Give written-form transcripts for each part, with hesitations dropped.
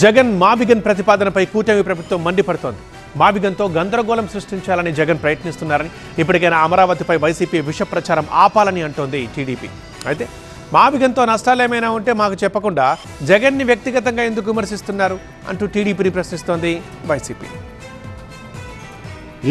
జగన్ మావిగన్ ప్రతిపాదనపై కూటమి ప్రభుత్వం మండిపడుతోంది. మావిగన్తో గందరగోళం సృష్టించాలని జగన్ ప్రయత్నిస్తున్నారని, ఇప్పటికైనా అమరావతిపై వైసీపీ విష ప్రచారం ఆపాలని అంటోంది టీడీపీ. అయితే మావిగన్తో నష్టాలేమైనా ఉంటే మాకు చెప్పకుండా జగన్ని వ్యక్తిగతంగా ఎందుకు విమర్శిస్తున్నారు అంటూ టీడీపీని ప్రశ్నిస్తోంది వైసీపీ.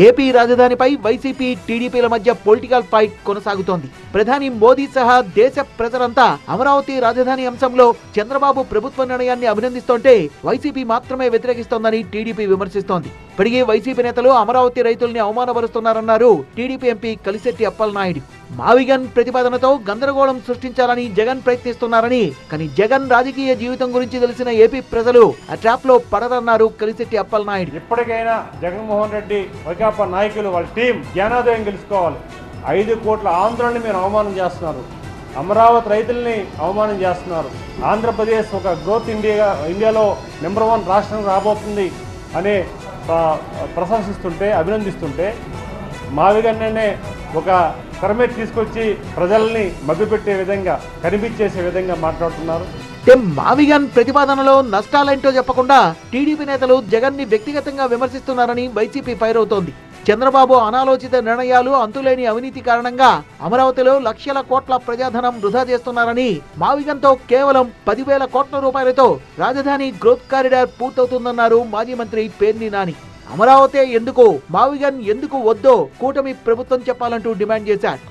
ఏపీ రాజధానిపై వైసీపీ టీడీపీల మధ్య పొలిటికల్ ఫైట్ కొనసాగుతోంది. ప్రధాని మోదీ సహా దేశ ప్రజలంతా అమరావతి రాజధాని అంశంలో చంద్రబాబు ప్రభుత్వ నిర్ణయాన్ని అభినందిస్తుంటే వైసీపీ మాత్రమే వ్యతిరేకిస్తోందని టీడీపీ విమర్శిస్తోంది. ఇప్పటికే వైసీపీ నేతలు అమరావతి రైతుల్ని అవమానపరుస్తున్నారన్నారు టీడీపీ ఎంపీ కలిశెట్టి అప్పలనాయుడు. మావిగన్ ప్రతిపాదనతో గందరగోళం సృష్టించాలని జగన్ ప్రయత్నిస్తున్నారని, కానీ జగన్ రాజకీయ జీవితం గురించి తెలిసిన ఏపీ ప్రజలు ఆ ట్రాప్ లో పడరన్నారు కలిశెట్టి అప్పలనాయుడు. ఇప్పటికైనా జగన్మోహన్ రెడ్డి వైకాపా నాయకులు వాళ్ళ టీం జ్ఞానోదయం గెలుచుకోవాలి. 5 కోట్ల ఆంధ్రుల్ని మీరు అవమానం చేస్తున్నారు, అమరావతి రైతుల్ని అవమానం చేస్తున్నారు. ఆంధ్రప్రదేశ్ ఒక గ్రోత్ ఇండియాలో నెంబర్ 1 రాష్ట్రం రాబోతుంది అనే ప్రశంసిస్తుంటే, అభినందిస్తుంటే మావిగన్నే ఒక తెరమే తీసుకొచ్చి ప్రజల్ని మభ్యపెట్టే విధంగా, కనిపించేసే విధంగా మాట్లాడుతున్నారు. మావిగన్ ప్రతిపాదనలో నష్టాలేంటో చెప్పకుండా టీడీపీ నేతలు జగన్ ని వ్యక్తిగతంగా విమర్శిస్తున్నారని వైసీపీ ఫైర్ అవుతోంది. చంద్రబాబు అనాలోచిత నిర్ణయాలు, అంతులేని అవినీతి కారణంగా అమరావతిలో లక్షల కోట్ల ప్రజాధనం వృధా చేస్తున్నారని, మావిగన్తో కేవలం 10,000 కోట్ల రూపాయలతో రాజధాని గ్రోత్ కారిడార్ పూర్తవుతుందన్నారు మాజీ మంత్రి పేర్ని నాని. అమరావతి ఎందుకు, మావిగన్ ఎందుకు వద్దో కూటమి ప్రభుత్వం చెప్పాలంటూ డిమాండ్ చేశారు.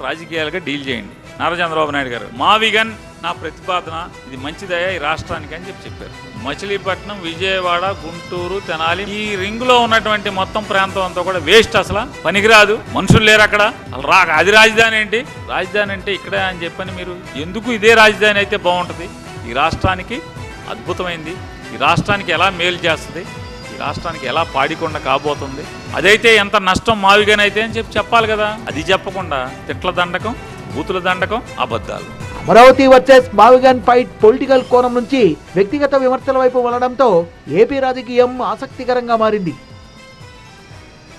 రాజకీయాలుగా డీల్ చేయండి నారా చంద్రబాబు నాయుడు గారు. మావిగన్ నా ప్రతిపాదన, ఇది మంచిదయ్యా ఈ రాష్ట్రానికి అని చెప్పారు. మచిలీపట్నం, విజయవాడ, గుంటూరు, తెనాలి ఈ రింగ్ లో ఉన్నటువంటి మొత్తం ప్రాంతం అంతా కూడా వేస్ట్, అసలు పనికిరాదు, మనుషులు లేరు అక్కడ. అది రాజధాని ఏంటి? రాజధాని అంటే ఇక్కడే అని చెప్పని మీరు ఎందుకు ఇదే రాజధాని అయితే బాగుంటుంది, ఈ రాష్ట్రానికి అద్భుతమైంది, ఈ రాష్ట్రానికి ఎలా మేలు చేస్తుంది, ఈ రాష్ట్రానికి ఎలా పాడికొండ కాబోతుంది, అదైతే ఎంత నష్టం మావిగన్ అయితే అని చెప్పాలి కదా. అది చెప్పకుండా తిట్ల దండకం, బూతుల దండకం, అబద్ధాలు. అమరావతి వర్సెస్ మావిగన్ ఫైట్ పొలిటికల్ కోణం నుంచి వ్యక్తిగత విమర్శల వైపు వెళ్లడంతో ఏపీ రాజకీయం ఆసక్తికరంగా మారింది.